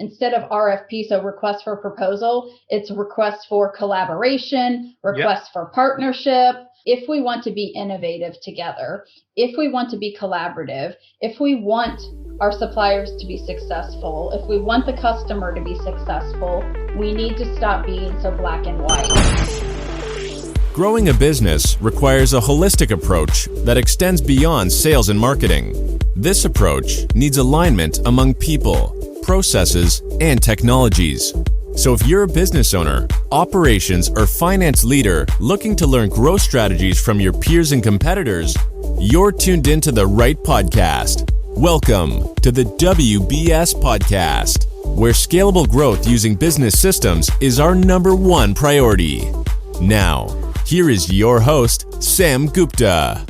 instead of RFP, so request for proposal, it's request for collaboration, request for partnership. If we want to be innovative together, if we want to be collaborative, if we want our suppliers to be successful, if we want the customer to be successful, we need to stop being so black and white. Growing a business requires a holistic approach that extends beyond sales and marketing. This approach needs alignment among people, processes, and technologies. So if you're a business owner, operations, or finance leader looking to learn growth strategies from your peers and competitors, you're tuned into the right podcast. Welcome to the WBS Podcast, where scalable growth using business systems is our number one priority. Now, here is your host, Sam Gupta.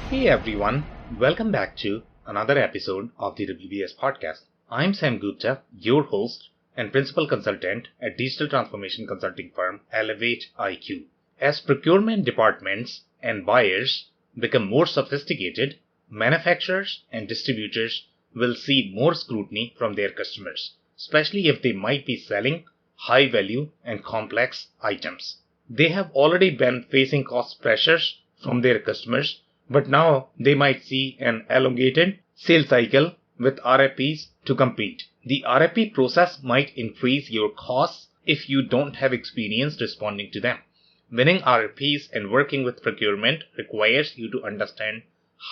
Hey everyone, welcome back to another episode of the WBS Podcast. I'm Sam Gupta, your host and principal consultant at digital transformation consulting firm Elevate IQ. As procurement departments and buyers become more sophisticated, manufacturers and distributors will see more scrutiny from their customers, especially if they might be selling high value and complex items. They have already been facing cost pressures from their customers, but now they might see an elongated sales cycle with RFPs to compete. The RFP process might increase your costs if you don't have experience responding to them. Winning RFPs and working with procurement requires you to understand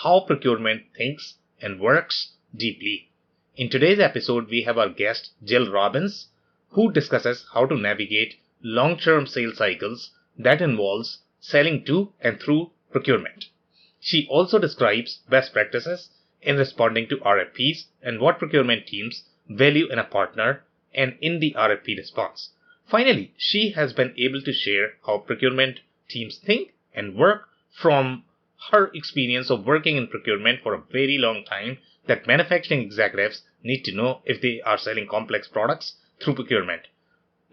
how procurement thinks and works deeply. In today's episode, we have our guest, Jill Robbins, who discusses how to navigate long-term sales cycles that involves selling to and through procurement. She also describes best practices in responding to RFPs and what procurement teams value in a partner and in the RFP response. Finally, she has been able to share how procurement teams think and work from her experience of working in procurement for a very long time that manufacturing executives need to know if they are selling complex products through procurement.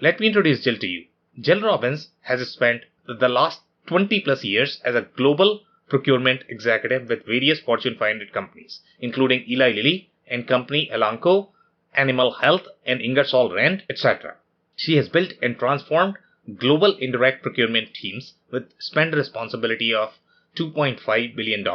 Let me introduce Jill to you. Jill Robbins has spent the last 20 plus years as a global procurement executive with various Fortune 500 companies, including Eli Lilly and Company, Elanco, Animal Health, and Ingersoll Rand, etc. She has built and transformed global indirect procurement teams with spend responsibility of $2.5 billion,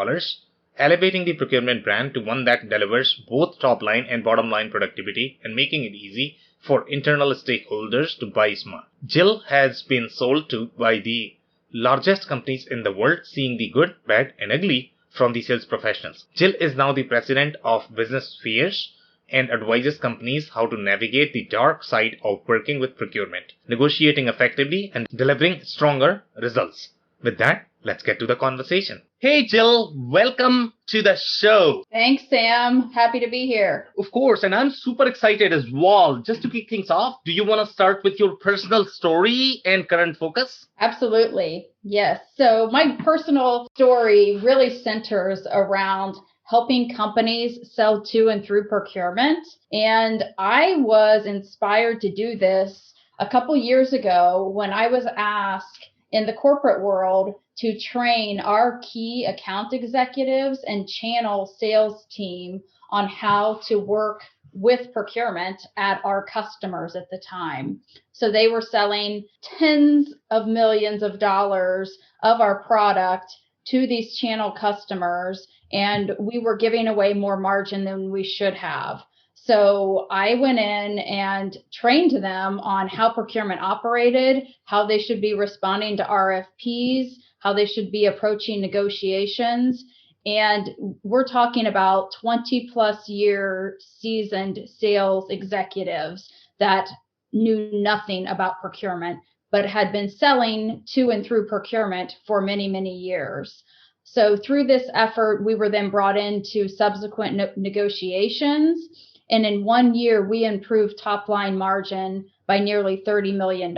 elevating the procurement brand to one that delivers both top line and bottom line productivity and making it easy for internal stakeholders to buy smart. Jill has been sold to by the largest companies in the world, seeing the good, bad, and ugly from the sales professionals. Jill is now the president of Business Spheres and advises companies how to navigate the dark side of working with procurement, negotiating effectively, and delivering stronger results. With that, let's get to the conversation. Hey Jill, welcome to the show. Thanks, Sam. Happy to be here. Of course, and I'm super excited as well. Just to kick things off, do you want to start with your personal story and current focus? Absolutely. Yes. So my personal story really centers around helping companies sell to and through procurement. And I was inspired to do this a couple years ago when I was asked in the corporate world to train our key account executives and channel sales team on how to work with procurement at our customers at the time. So they were selling tens of millions of dollars of our product to these channel customers, and we were giving away more margin than we should have. So I went in and trained them on how procurement operated, how they should be responding to RFPs, how they should be approaching negotiations. And we're talking about 20 plus year seasoned sales executives that knew nothing about procurement, but had been selling to and through procurement for many, many years. So through this effort, we were then brought into subsequent negotiations. And in 1 year, we improved top line margin by nearly $30 million.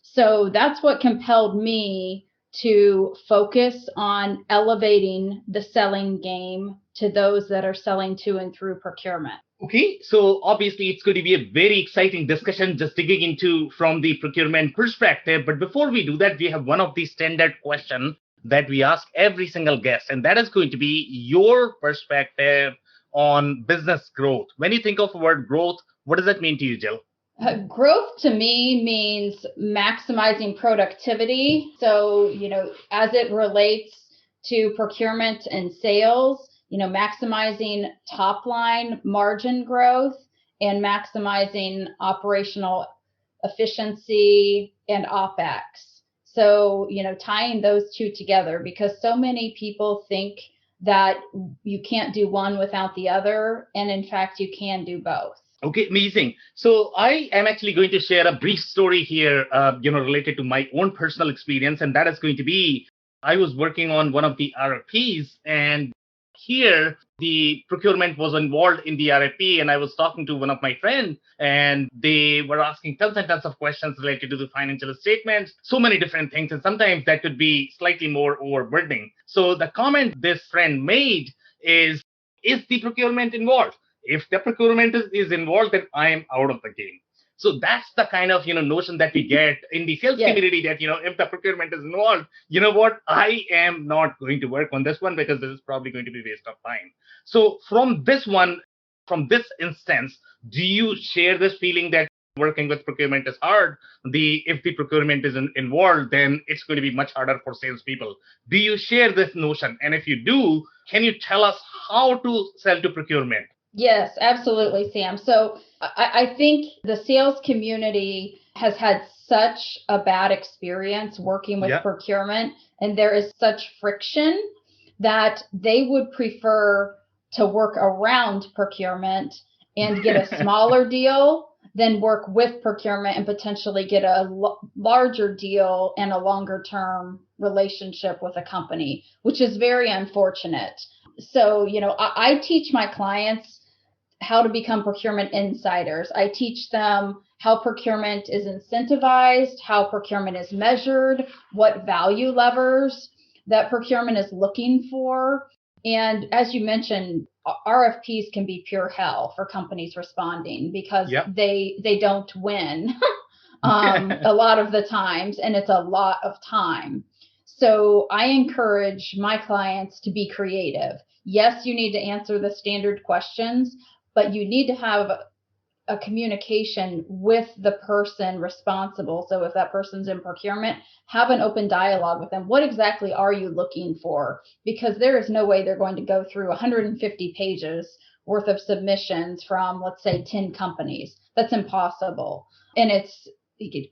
So that's what compelled me to focus on elevating the selling game to those that are selling to and through procurement. Okay, so obviously it's going to be a very exciting discussion just digging into from the procurement perspective. But before we do that, we have one of the standard questions that we ask every single guest, and that is going to be your perspective on business growth. When you think of the word growth, what does that mean to you, Jill? Growth to me means maximizing productivity. So, as it relates to procurement and sales, maximizing top line margin growth and maximizing operational efficiency and OpEx. So, tying those two together, because so many people think that you can't do one without the other. And in fact, you can do both. Okay, amazing. So I am actually going to share a brief story here, related to my own personal experience. And that is going to be, I was working on one of the RFPs, and here the procurement was involved in the RFP. And I was talking to one of my friends, and they were asking tons and tons of questions related to the financial statements, so many different things. And sometimes that could be slightly more overburdening. So the comment this friend made is the procurement involved? If the procurement is involved, then I am out of the game. So that's the kind of notion that we get in the sales community, that if the procurement is involved, you know what, I am not going to work on this one because this is probably going to be a waste of time. So from this instance, do you share this feeling that working with procurement is hard? If the procurement isn't involved, then it's going to be much harder for salespeople. Do you share this notion? And if you do, can you tell us how to sell to procurement? Yes, absolutely, Sam. So I think the sales community has had such a bad experience working with procurement, and there is such friction that they would prefer to work around procurement and get a smaller deal than work with procurement and potentially get a larger deal and a longer term relationship with a company, which is very unfortunate. So, I teach my clients how to become procurement insiders. I teach them how procurement is incentivized, how procurement is measured, what value levers that procurement is looking for. And as you mentioned, RFPs can be pure hell for companies responding because they don't win a lot of the times, and it's a lot of time. So I encourage my clients to be creative. Yes, you need to answer the standard questions, but you need to have a communication with the person responsible. So if that person's in procurement, have an open dialogue with them. What exactly are you looking for? Because there is no way they're going to go through 150 pages worth of submissions from, let's say, 10 companies. That's impossible. And it's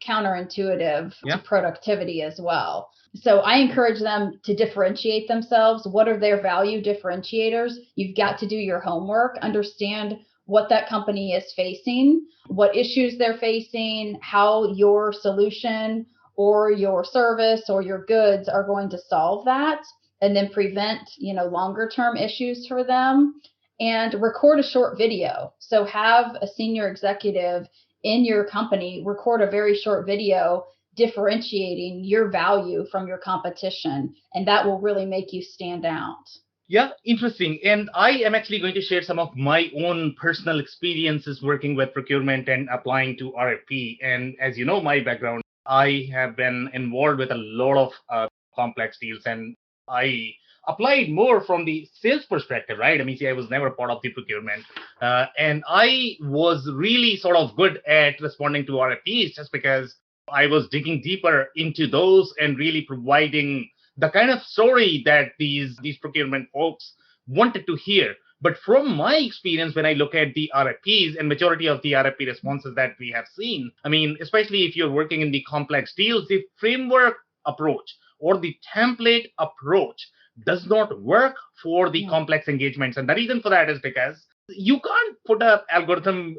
counterintuitive to productivity as well. So I encourage them to differentiate themselves. What are their value differentiators? You've got to do your homework, understand what that company is facing, what issues they're facing, how your solution or your service or your goods are going to solve that, and then prevent, longer term issues for them, and record a short video. So have a senior executive in your company record a very short video differentiating your value from your competition, and that will really make you stand out. Yeah, interesting. And I am actually going to share some of my own personal experiences working with procurement and applying to RFP. And as you know, my background, I have been involved with a lot of complex deals, and I applied more from the sales perspective, right? I mean, I was never part of the procurement. And I was really sort of good at responding to RFPs just because I was digging deeper into those and really providing the kind of story that these procurement folks wanted to hear. But from my experience, when I look at the RFPs and majority of the RFP responses that we have seen, I mean, especially if you're working in the complex deals, the framework approach or the template approach does not work for the complex engagements. And the reason for that is because you can't put an algorithm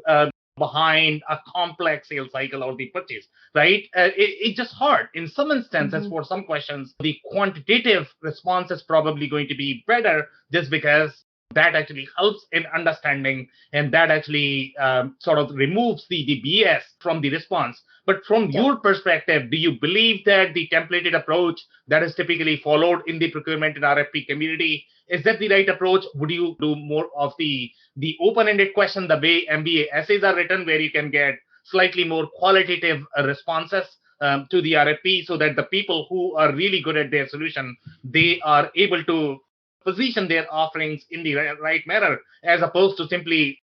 behind a complex sales cycle or the purchase, right? It's just hard. In some instances, for some questions, the quantitative response is probably going to be better just because that actually helps in understanding, and that actually sort of removes the BS from the response. But from your perspective, do you believe that the templated approach that is typically followed in the procurement and RFP community, is that the right approach? Would you do more of the open-ended question, the way MBA essays are written, where you can get slightly more qualitative responses to the RFP, so that the people who are really good at their solution, they are able to position their offerings in the right manner, as opposed to simply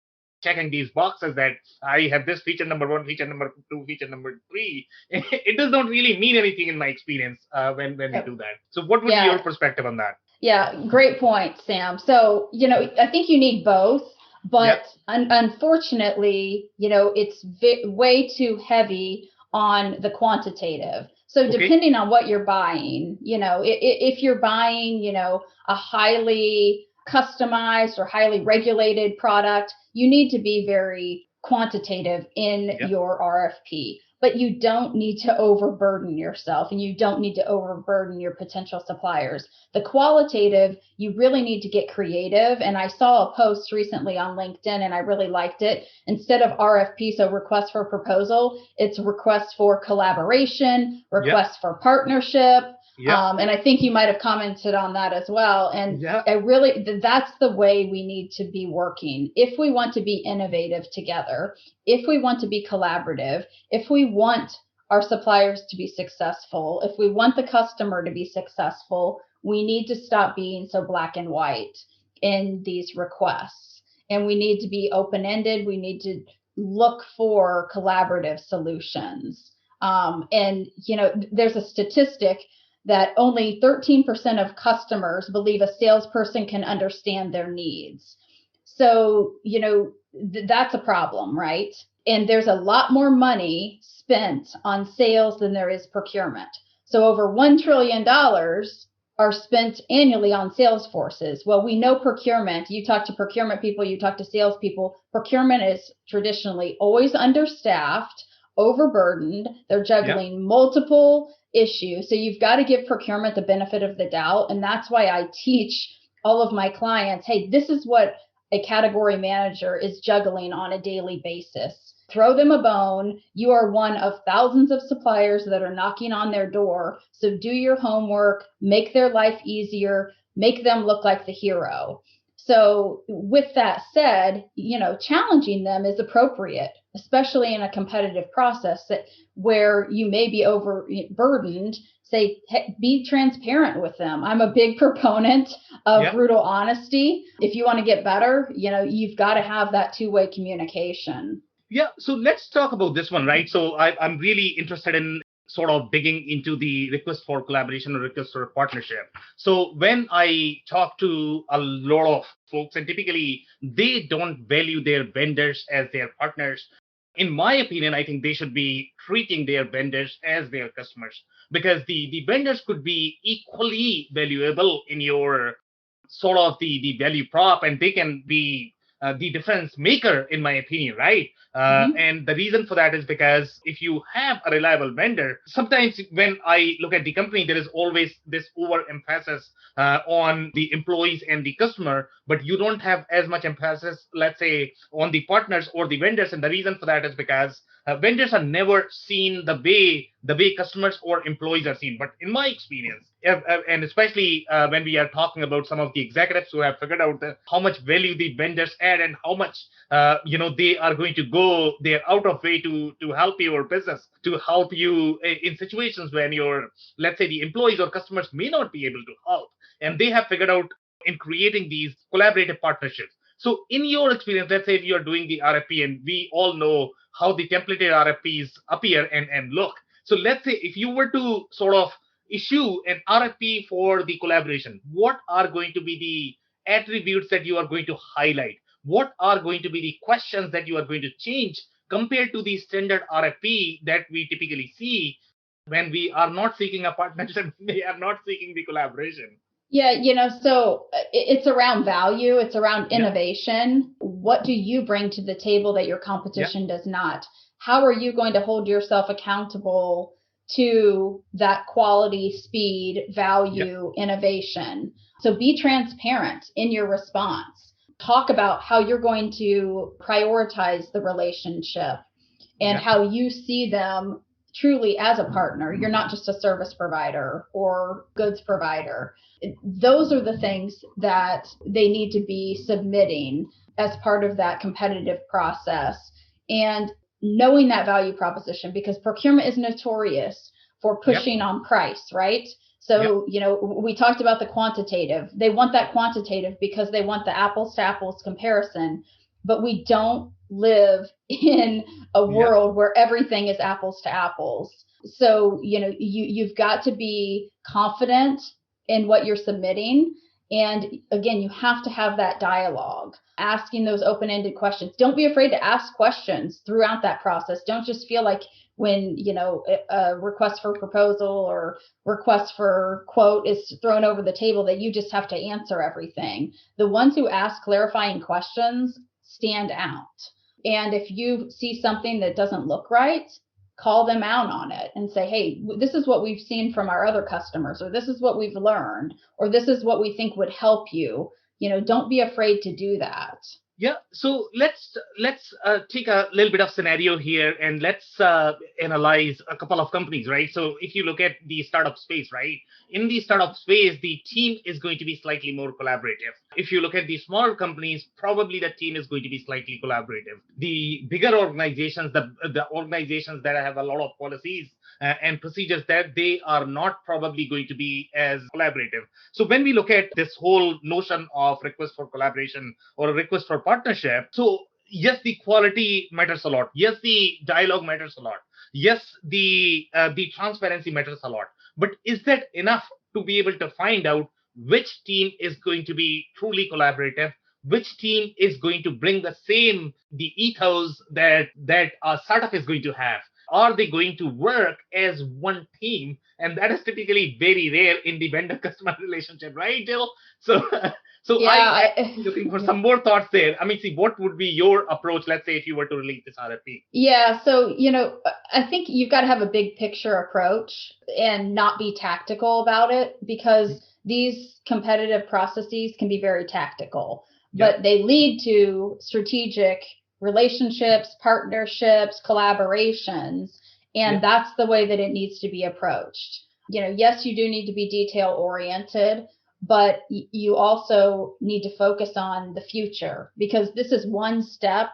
checking these boxes that I have this feature number 1, feature number 2, feature number 3. It does not really mean anything in my experience when we do that. So what would be your perspective on that? Yeah, great point, Sam. So, I think you need both, but unfortunately, it's way too heavy on the quantitative. So depending on what you're buying, if you're buying, a highly customized or highly regulated product, you need to be very quantitative in your RFP. But you don't need to overburden yourself, and you don't need to overburden your potential suppliers. The qualitative, you really need to get creative. And I saw a post recently on LinkedIn and I really liked it. Instead of RFP, so request for proposal, it's request for collaboration, request for partnership. And I think you might have commented on that as well. And that's the way we need to be working. If we want to be innovative together, if we want to be collaborative, if we want our suppliers to be successful, if we want the customer to be successful, we need to stop being so black and white in these requests. And we need to be open-ended. We need to look for collaborative solutions. And there's a statistic that only 13% of customers believe a salesperson can understand their needs. So, that's a problem, right? And there's a lot more money spent on sales than there is procurement. So over $1 trillion are spent annually on sales forces. Well, we know procurement. You talk to procurement people, you talk to sales people. Procurement is traditionally always understaffed, overburdened. They're juggling multiple issues. So you've got to give procurement the benefit of the doubt. And that's why I teach all of my clients, hey, this is what a category manager is juggling on a daily basis. Throw them a bone. You are one of thousands of suppliers that are knocking on their door. So do your homework, make their life easier, make them look like the hero. So with that said, challenging them is appropriate, especially in a competitive process where you may be overburdened. Say, hey, be transparent with them. I'm a big proponent of brutal honesty. If you want to get better, you've got to have that two-way communication. Yeah. So let's talk about this one, right? So I'm really interested in sort of digging into the request for collaboration or request for partnership. So when I talk to a lot of folks, and typically they don't value their vendors as their partners, in my opinion, I think they should be treating their vendors as their customers, because the vendors could be equally valuable in your sort of the value prop, and they can be the difference maker, in my opinion, right? And the reason for that is because if you have a reliable vendor, sometimes when I look at the company, there is always this overemphasis on the employees and the customer, but you don't have as much emphasis, let's say, on the partners or the vendors. And the reason for that is because vendors are never seen the way customers or employees are seen. But in my experience, and especially when we are talking about some of the executives who have figured out how much value the vendors add and how much they are going to go their out of way to help your business, to help you in situations when let's say, the employees or customers may not be able to help, and they have figured out in creating these collaborative partnerships. So in your experience, let's say if you are doing the RFP, and we all know how the templated RFPs appear and look. So let's say if you were to sort of issue an RFP for the collaboration, what are going to be the attributes that you are going to highlight? What are going to be the questions that you are going to change compared to the standard RFP that we typically see when we are not seeking a partnership, we are not seeking the collaboration? Yeah, so it's around value. It's around innovation. What do you bring to the table that your competition does not? How are you going to hold yourself accountable to that quality, speed, value, innovation? So be transparent in your response. Talk about how you're going to prioritize the relationship and how you see them truly as a partner. You're not just a service provider or goods provider. Those are the things that they need to be submitting as part of that competitive process, and knowing that value proposition, because procurement is notorious for pushing on price, right? So, we talked about the quantitative. They want that quantitative because they want the apples to apples comparison, but we don't live in a world where everything is apples to apples. So, you've got to be confident in what you're submitting. And again, you have to have that dialogue, asking those open-ended questions. Don't be afraid to ask questions throughout that process. Don't just feel like when, a request for proposal or request for quote is thrown over the table that you just have to answer everything. The ones who ask clarifying questions stand out. And if you see something that doesn't look right, call them out on it and say, hey, this is what we've seen from our other customers, or this is what we've learned, or this is what we think would help you. Don't be afraid to do that. Yeah. So let's take a little bit of scenario here and let's analyze a couple of companies, right? So if you look at the startup space, right? In the startup space, the team is going to be slightly more collaborative. If you look at the smaller companies, probably the team is going to be slightly collaborative. The bigger organizations, the organizations that have a lot of policies and procedures, that they are not probably going to be as collaborative. So when we look at this whole notion of request for collaboration or a request for partnership, so yes, the quality matters a lot. Yes, the dialogue matters a lot. Yes, the transparency matters a lot. But is that enough to be able to find out which team is going to be truly collaborative? Which team is going to bring the ethos that a startup is going to have? Are they going to work as one team? And that is typically very rare in the vendor-customer relationship, right, Jill? So I'm looking for some more thoughts there. I mean, see, what would be your approach, let's say, if you were to release this RFP? Yeah, so, I think you've got to have a big picture approach and not be tactical about it, because these competitive processes can be very tactical, but they lead to strategic relationships, partnerships, collaborations, and that's the way that it needs to be approached. Yes, you do need to be detail oriented, but you also need to focus on the future, because this is one step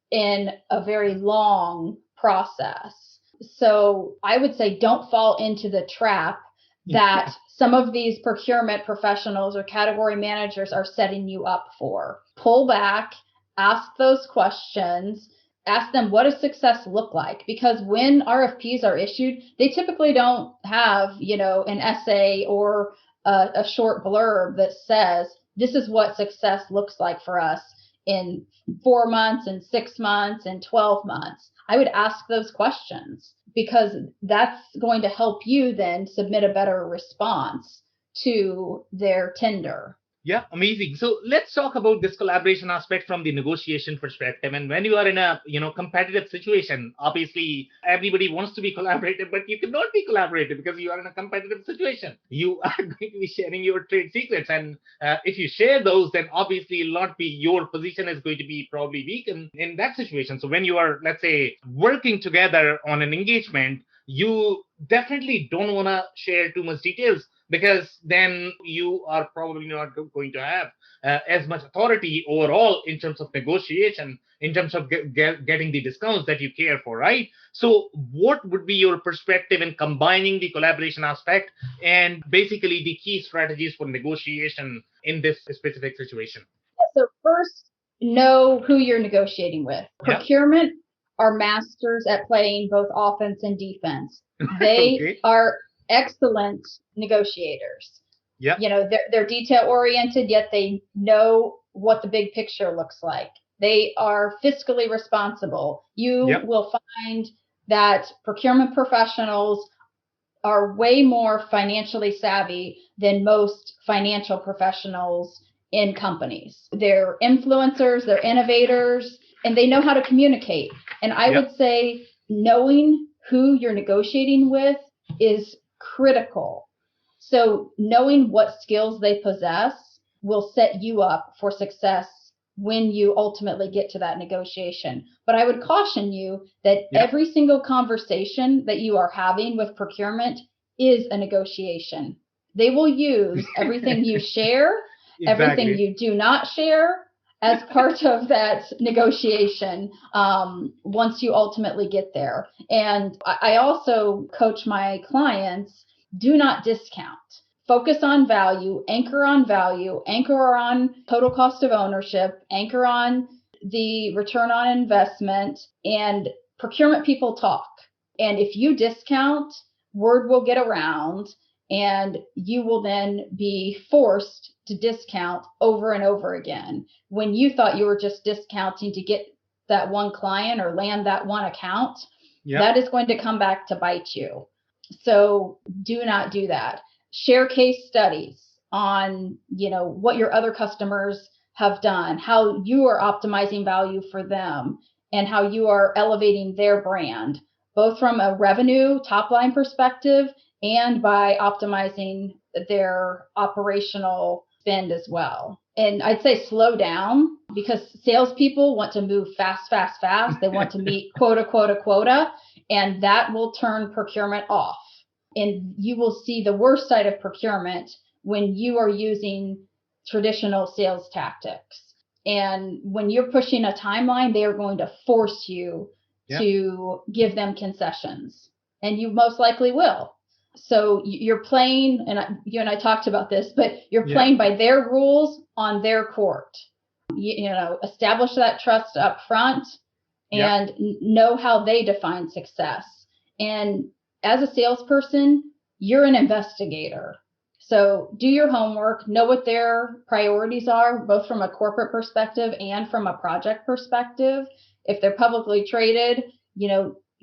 in a very long process. So I would say don't fall into the trap that some of these procurement professionals or category managers are setting you up for. Pull back. Ask those questions, ask them, what does success look like? Because when RFPs are issued, they typically don't have, an essay or a short blurb that says, this is what success looks like for us in 4 months and 6 months and 12 months. I would ask those questions, because that's going to help you then submit a better response to their tender. Yeah, amazing. So let's talk about this collaboration aspect from the negotiation perspective. And when you are in a competitive situation, obviously everybody wants to be collaborative, but you cannot be collaborative because you are in a competitive situation. You are going to be sharing your trade secrets, and if you share those, then obviously your position is going to be probably weak in that situation. So when you are, let's say, working together on an engagement, you definitely don't want to share too much details, because then you are probably not going to have as much authority overall in terms of negotiation, in terms of getting the discounts that you care for, right? So what would be your perspective in combining the collaboration aspect and basically the key strategies for negotiation in this specific situation? So first, know who you're negotiating with. Procurement are masters at playing both offense and defense. They are excellent negotiators. They're detail oriented, yet they know what the big picture looks like. They are fiscally responsible. You will find that procurement professionals are way more financially savvy than most financial professionals in companies. They're influencers, they're innovators, and they know how to communicate. And I would say knowing who you're negotiating with is critical. So knowing what skills they possess will set you up for success when you ultimately get to that negotiation. But I would caution you that every single conversation that you are having with procurement is a negotiation. They will use everything you share, everything you do not share as part of that negotiation once you ultimately get there. And I also coach my clients do not discount. Focus on value, anchor on total cost of ownership, anchor on the return on investment, and procurement people talk. And if you discount, word will get around and you will then be forced to discount over and over again. When you thought you were just discounting to get that one client or land that one account, that is going to come back to bite you. So do not do that. Share case studies on, what your other customers have done, how you are optimizing value for them, and how you are elevating their brand, both from a revenue top line perspective and by optimizing their operational spend as well. And I'd say slow down, because salespeople want to move fast. They want to meet quota, and that will turn procurement off. And you will see the worst side of procurement when you are using traditional sales tactics. And when you're pushing a timeline, they are going to force you to give them concessions, and you most likely will. So you're playing, and you and I talked about this, but you're playing by their rules on their court. Establish that trust up front and know how they define success. And as a salesperson, you're an investigator. So do your homework, know what their priorities are, both from a corporate perspective and from a project perspective. If they're publicly traded,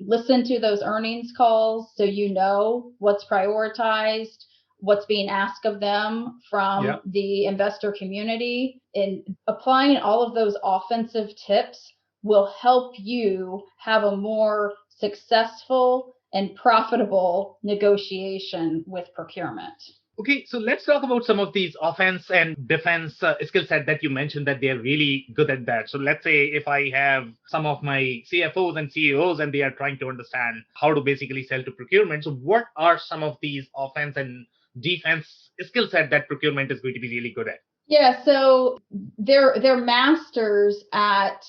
listen to those earnings calls so you know what's prioritized, what's being asked of them from the investor community. And applying all of those offensive tips will help you have a more successful and profitable negotiation with procurement. Okay, so let's talk about some of these offense and defense skill set that you mentioned that they're really good at that. So let's say if I have some of my CFOs and CEOs and they are trying to understand how to basically sell to procurement. So what are some of these offense and defense skill set that procurement is going to be really good at? Yeah, so they're masters at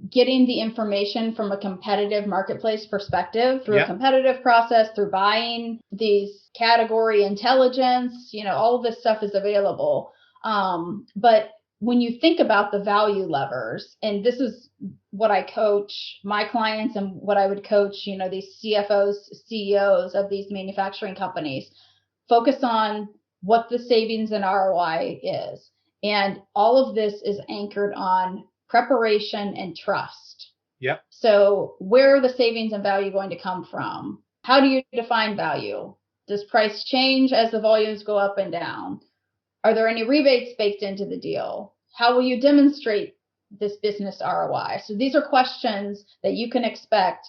getting the information from a competitive marketplace perspective through a competitive process, through buying these category intelligence, all of this stuff is available. But when you think about the value levers, and this is what I coach my clients and what I would coach, these CFOs, CEOs of these manufacturing companies, focus on what the savings and ROI is. And all of this is anchored on preparation and trust. Yep. So where are the savings and value going to come from? How do you define value? Does price change as the volumes go up and down? Are there any rebates baked into the deal? How will you demonstrate this business ROI? So these are questions that you can expect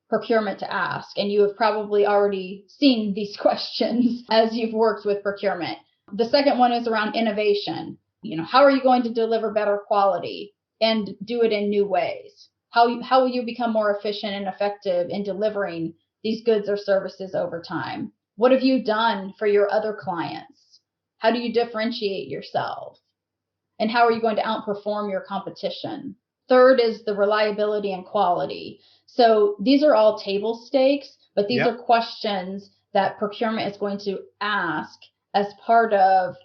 procurement to ask. And you have probably already seen these questions as you've worked with procurement. The second one is around innovation. How are you going to deliver better quality and do it in new ways? How will you become more efficient and effective in delivering these goods or services over time? What have you done for your other clients? How do you differentiate yourself? And how are you going to outperform your competition? Third is the reliability and quality. So these are all table stakes, but these are questions that procurement is going to ask as part of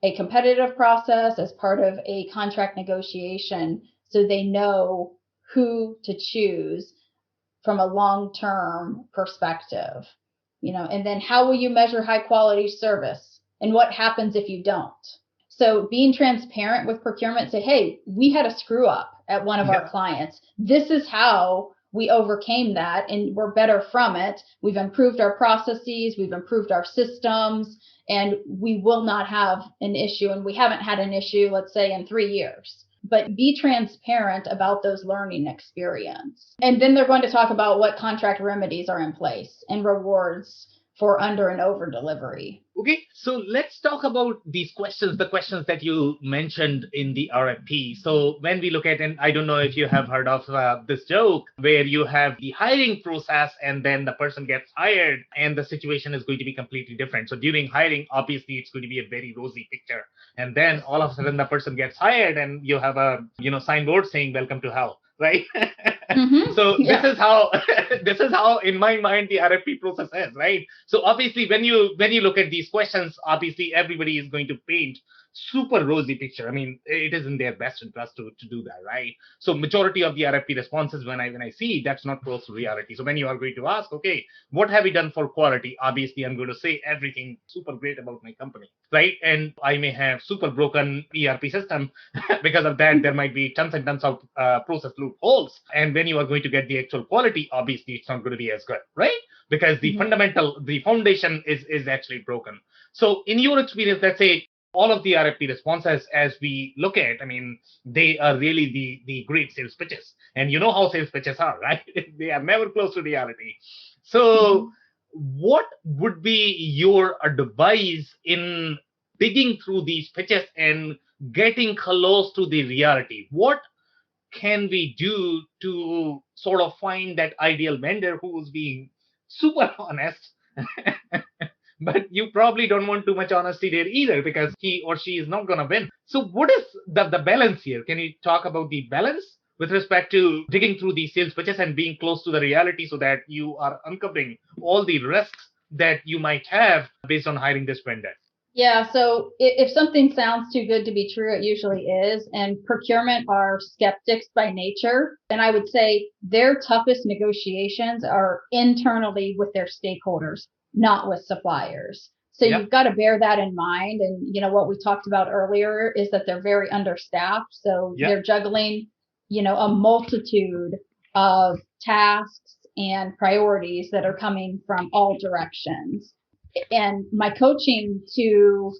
a competitive process, as part of a contract negotiation, so they know who to choose from a long-term perspective. And then how will you measure high quality service? And what happens if you don't? So being transparent with procurement, say, hey, we had a screw up at one of our clients. This is how we overcame that and we're better from it. We've improved our processes, we've improved our systems, and we will not have an issue. And we haven't had an issue, let's say, in 3 years. But be transparent about those learning experience. And then they're going to talk about what contract remedies are in place and rewards for under and over delivery. Okay, so let's talk about these questions, the questions that you mentioned in the RFP. So when we look at, and I don't know if you have heard of this joke, where you have the hiring process and then the person gets hired and the situation is going to be completely different. So during hiring, obviously, it's going to be a very rosy picture. And then all of a sudden the person gets hired and you have a signboard saying, welcome to hell. right? Mm-hmm. So Yeah. this is how this is how in my mind the RFP process is, right? So obviously when you look at these questions, obviously everybody is going to paint super rosy picture. I mean, it is in their best interest to do that, right? So majority of the RFP responses when I see, that's not close to reality. So when you are going to ask, okay, what have you done for quality? Obviously, I'm going to say everything super great about my company, right? And I may have super broken ERP system. Because of that, there might be tons and tons of process loopholes. And when you are going to get the actual quality, obviously, it's not going to be as good, right? Because the Mm-hmm. the foundation is actually broken. So in your experience, let's say all of the RFP responses as we look at, I mean, they are really the great sales pitches. And you know how sales pitches are, right? They are never close to reality. Mm-hmm. So what would be your advice in digging through these pitches and getting close to the reality? What can we do to sort of find that ideal vendor who's being super honest? But you probably don't want too much honesty there either, because he or she is not going to win. So what is the balance here? Can you talk about the balance with respect to digging through these sales pitches and being close to the reality, so that you are uncovering all the risks that you might have based on hiring this vendor? Yeah, so if something sounds too good to be true, it usually is. And procurement are skeptics by nature. And I would say their toughest negotiations are internally with their stakeholders, not with suppliers. So Yep. you've got to bear that in mind. And, what we talked about earlier is that they're very understaffed. So Yep. they're juggling, a multitude of tasks and priorities that are coming from all directions. And my coaching to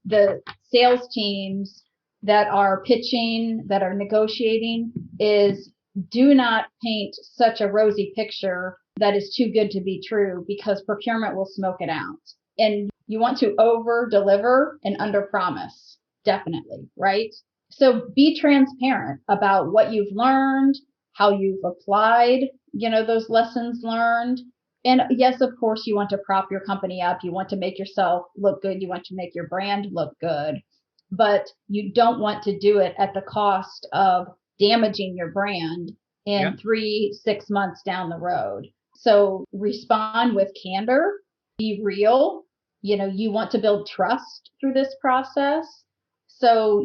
the sales teams that are pitching, that are negotiating, is do not paint such a rosy picture that is too good to be true, because procurement will smoke it out. And you want to over deliver and under promise. Definitely. Right. So be transparent about what you've learned, how you've applied, those lessons learned. And yes, of course, you want to prop your company up. You want to make yourself look good. You want to make your brand look good. But you don't want to do it at the cost of damaging your brand in Yep. 3-6 months down the road. So respond with candor, be real. You want to build trust through this process. So,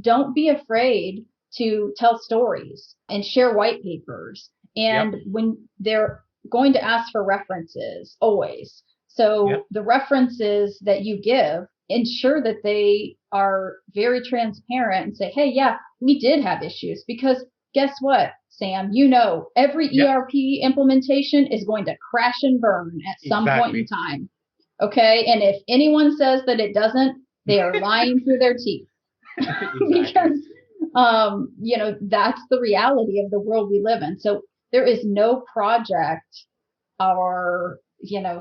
don't be afraid to tell stories and share white papers. Yep. And when they're going to ask for references, always. Yep. So the references that you give, ensure that they are very transparent and say, hey, yeah, we did have issues. Because guess what, Sam? Every Yep. ERP implementation is going to crash and burn at some point in Exactly. time. Okay. And if anyone says that it doesn't, they are lying through their teeth. Exactly. Because, that's the reality of the world we live in. So there is no project or,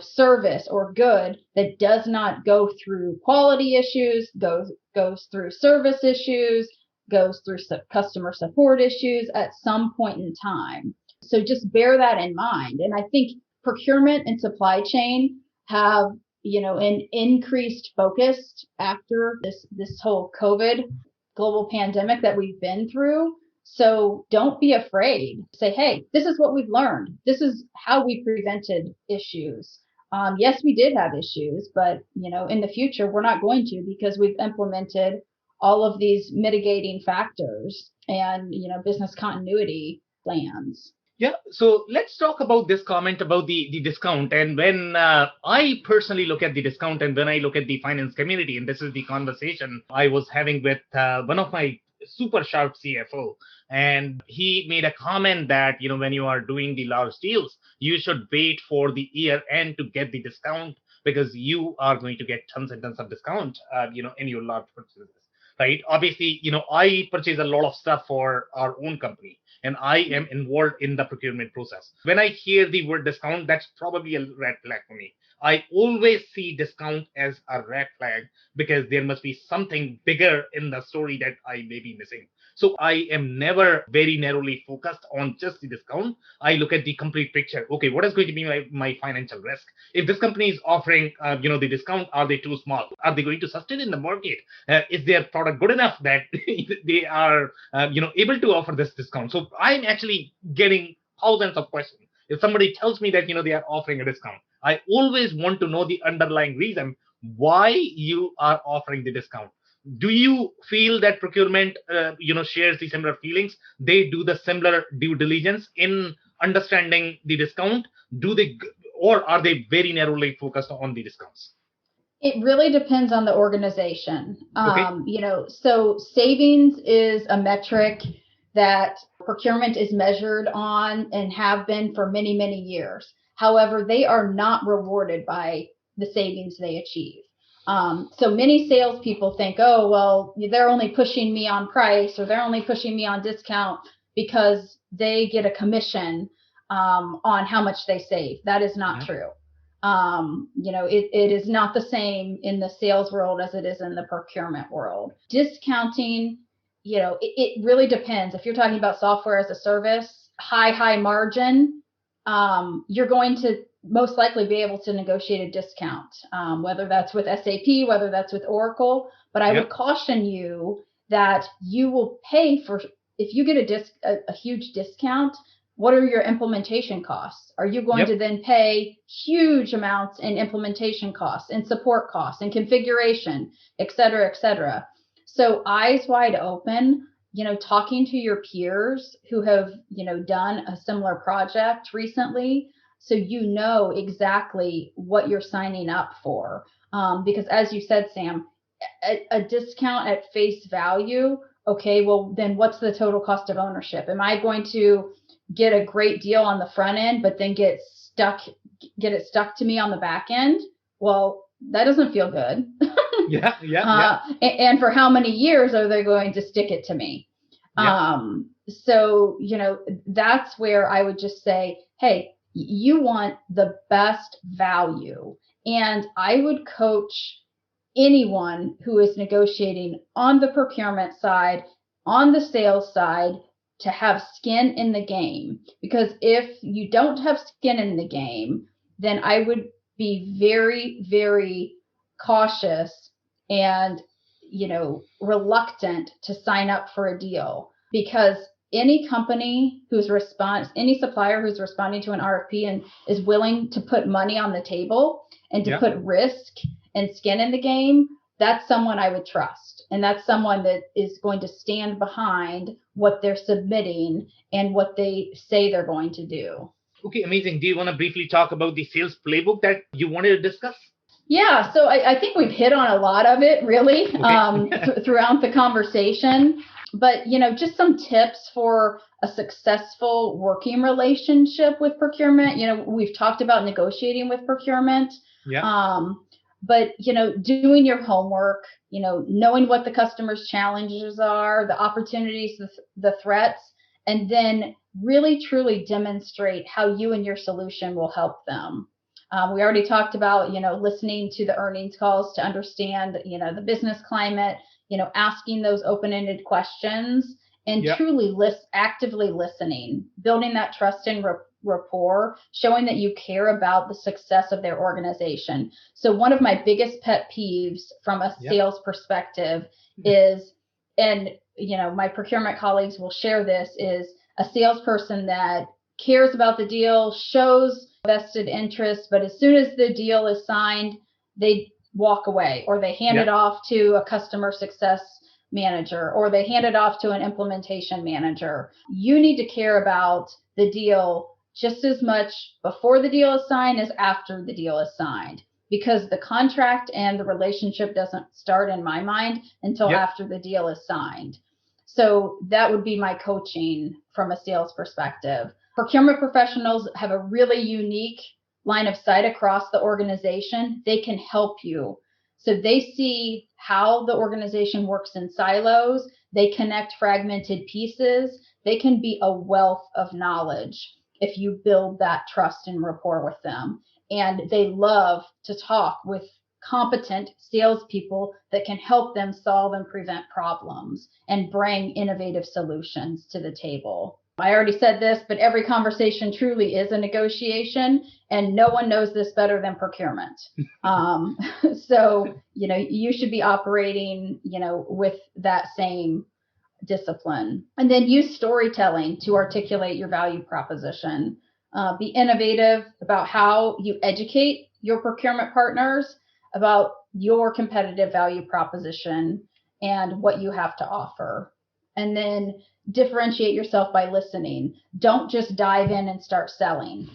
service or good that does not go through quality issues, goes through service issues, goes through customer support issues at some point in time. So just bear that in mind. And I think procurement and supply chain have, an increased focus after this whole COVID global pandemic that we've been through. So don't be afraid. Say, hey, this is what we've learned. This is how we prevented issues. Yes, we did have issues, but in the future we're not going to, because we've implemented all of these mitigating factors and business continuity plans. Yeah, so let's talk about this comment about the discount. And when I personally look at the discount, and when I look at the finance community, and this is the conversation I was having with one of my super sharp CFO, and he made a comment that, when you are doing the large deals, you should wait for the year end to get the discount, because you are going to get tons and tons of discount, in your large purchases. Right. Obviously, I purchase a lot of stuff for our own company, and I am involved in the procurement process. When I hear the word discount, that's probably a red flag for me. I always see discount as a red flag, because there must be something bigger in the story that I may be missing. So I am never very narrowly focused on just the discount. I look at the complete picture. Okay, what is going to be my financial risk? If this company is offering, the discount, are they too small? Are they going to sustain in the market? Is their product good enough that they are, able to offer this discount? So I'm actually getting thousands of questions. If somebody tells me that, they are offering a discount, I always want to know the underlying reason why you are offering the discount. Do you feel that procurement, shares the similar feelings? They do the similar due diligence in understanding the discount? Do they, or are they very narrowly focused on the discounts? It really depends on the organization. Okay. So savings is a metric that procurement is measured on and have been for many, many years. However, they are not rewarded by the savings they achieve. So many salespeople think, oh, well, they're only pushing me on price, or they're only pushing me on discount because they get a commission on how much they save. That is not true. It is not the same in the sales world as it is in the procurement world. Discounting, it really depends. If you're talking about software as a service, high margin, you're going to most likely be able to negotiate a discount, whether that's with SAP, whether that's with Oracle. But I would caution you that you will pay for, if you get a huge discount, what are your implementation costs? Are you going to then pay huge amounts in implementation costs and support costs and configuration, et cetera, et cetera? So eyes wide open, talking to your peers who have, done a similar project recently, so you know exactly what you're signing up for. Because as you said, Sam, a discount at face value, okay, well, then what's the total cost of ownership? Am I going to get a great deal on the front end, but then get it stuck to me on the back end? Well, that doesn't feel good. And for how many years are they going to stick it to me? So, that's where I would just say, hey, you want the best value. And I would coach anyone who is negotiating on the procurement side, on the sales side, to have skin in the game. Because if you don't have skin in the game, then I would be very, very cautious and, reluctant to sign up for a deal. Because any company any supplier who's responding to an RFP and is willing to put money on the table and to put risk and skin in the game, that's someone I would trust. And that's someone that is going to stand behind what they're submitting and what they say they're going to do. Okay, amazing. Do you want to briefly talk about the sales playbook that you wanted to discuss? Yeah, so I think we've hit on a lot of it, really, throughout the conversation. But, just some tips for a successful working relationship with procurement. We've talked about negotiating with procurement. But, doing your homework, knowing what the customer's challenges are, the opportunities, the threats, and then really, truly demonstrate how you and your solution will help them. We already talked about, listening to the earnings calls to understand, the business climate, asking those open-ended questions and truly actively listening, building that trust and rapport, showing that you care about the success of their organization. So one of my biggest pet peeves from a sales perspective is, and, my procurement colleagues will share this, is a salesperson that cares about the deal, shows vested interest, but as soon as the deal is signed, they walk away, or they hand it off to a customer success manager, or they hand it off to an implementation manager. You need to care about the deal just as much before the deal is signed as after the deal is signed, because the contract and the relationship doesn't start, in my mind, until after the deal is signed. So that would be my coaching from a sales perspective. Procurement professionals have a really unique line of sight across the organization. They can help you. So they see how the organization works in silos. They connect fragmented pieces. They can be a wealth of knowledge if you build that trust and rapport with them. And they love to talk with competent salespeople that can help them solve and prevent problems and bring innovative solutions to the table. I already said this, but every conversation truly is a negotiation, and no one knows this better than procurement. So, you should be operating, with that same discipline. And then use storytelling to articulate your value proposition. Be innovative about how you educate your procurement partners about your competitive value proposition and what you have to offer. And then differentiate yourself by listening. Don't just dive in and start selling.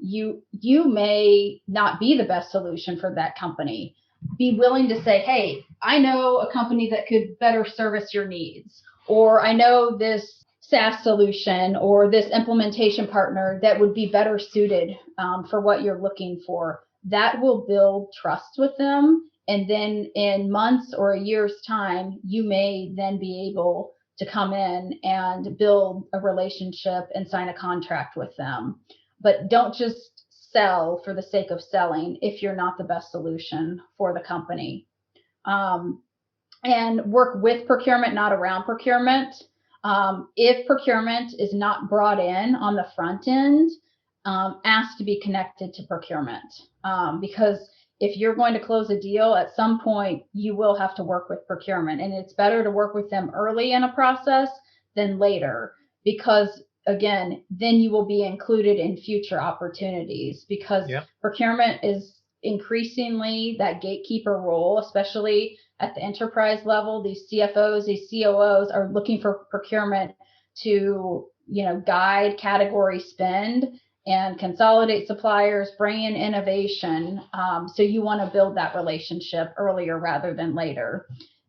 You may not be the best solution for that company. Be willing to say, hey, I know a company that could better service your needs, or I know this SaaS solution or this implementation partner that would be better suited for what you're looking for. That will build trust with them. And then in months or a year's time, you may then be able to come in and build a relationship and sign a contract with them. But don't just sell for the sake of selling if you're not the best solution for the company. And work with procurement, not around procurement. If procurement is not brought in on the front end, ask to be connected to procurement. Because if you're going to close a deal, at some point, you will have to work with procurement. And it's better to work with them early in a process than later. Because, again, then you will be included in future opportunities. Because procurement is increasingly that gatekeeper role, especially at the enterprise level. These CFOs, these COOs are looking for procurement to, guide category spend and consolidate suppliers, bring in innovation. So you want to build that relationship earlier rather than later.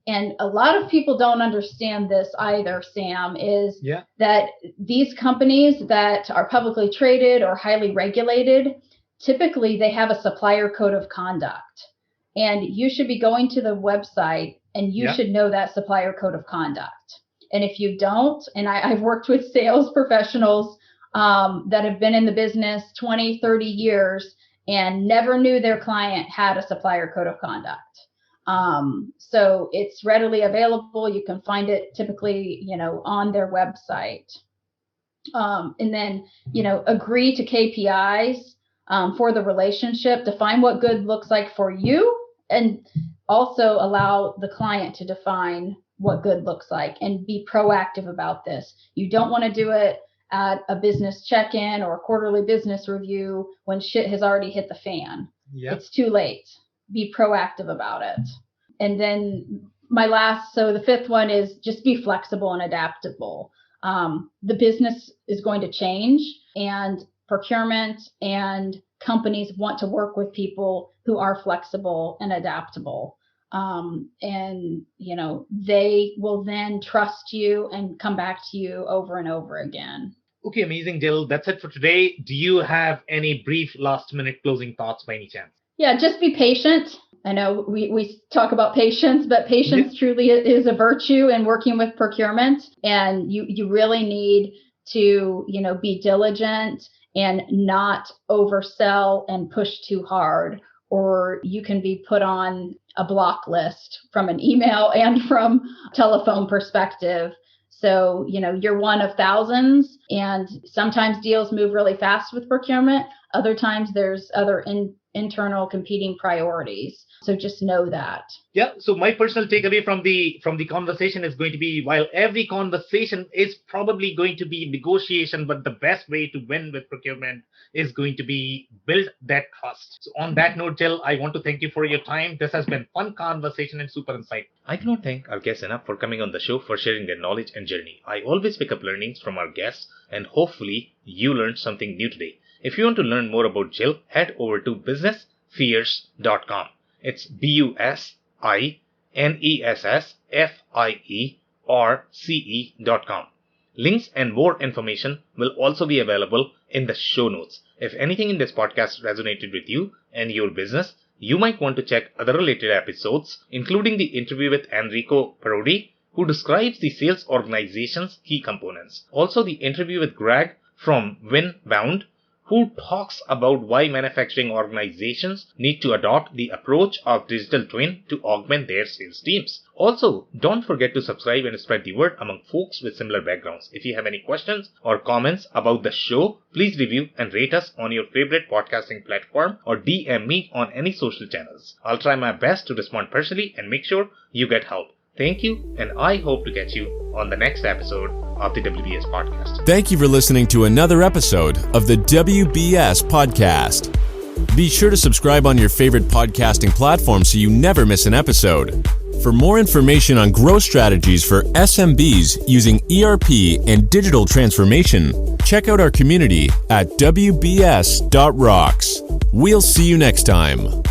And a lot of people don't understand this either, Sam, is that these companies that are publicly traded or highly regulated, typically they have a supplier code of conduct. And you should be going to the website and you should know that supplier code of conduct. And if you don't, and I've worked with sales professionals that have been in the business 20, 30 years and never knew their client had a supplier code of conduct. So it's readily available. You can find it typically, on their website. And then, agree to KPIs for the relationship. Define what good looks like for you, and also allow the client to define what good looks like and be proactive about this. You don't want to do it at a business check-in or a quarterly business review when shit has already hit the fan. It's too late. Be proactive about it. And then the fifth one is just be flexible and adaptable. The business is going to change, and procurement and companies want to work with people who are flexible and adaptable. And they will then trust you and come back to you over and over again. Okay, amazing, Jill. That's it for today. Do you have any brief last-minute closing thoughts by any chance? Yeah, just be patient. I know we talk about patience, but patience truly is a virtue in working with procurement. And you really need to, be diligent and not oversell and push too hard, or you can be put on a block list from an email and from telephone perspective. So, you're one of thousands, and sometimes deals move really fast with procurement. Other times there's other internal competing priorities. So just know that. Yeah. So my personal takeaway from the conversation is going to be, while every conversation is probably going to be negotiation, but the best way to win with procurement is going to be build that trust. So on that note, Jill, I want to thank you for your time. This has been fun conversation and super insight. I cannot thank our guests enough for coming on the show, for sharing their knowledge and journey. I always pick up learnings from our guests, and hopefully you learned something new today. If you want to learn more about Jill, head over to businessfierce.com. It's BUSINESSFIERCE.com. Links and more information will also be available in the show notes. If anything in this podcast resonated with you and your business, you might want to check other related episodes, including the interview with Enrico Parodi, who describes the sales organization's key components. Also the interview with Greg from Winbound, who talks about why manufacturing organizations need to adopt the approach of digital twin to augment their sales teams. Also, don't forget to subscribe and spread the word among folks with similar backgrounds. If you have any questions or comments about the show, please review and rate us on your favorite podcasting platform or DM me on any social channels. I'll try my best to respond personally and make sure you get help. Thank you, and I hope to catch you on the next episode of the WBS Podcast. Thank you for listening to another episode of the WBS Podcast. Be sure to subscribe on your favorite podcasting platform so you never miss an episode. For more information on growth strategies for SMBs using ERP and digital transformation, check out our community at WBS.rocks. We'll see you next time.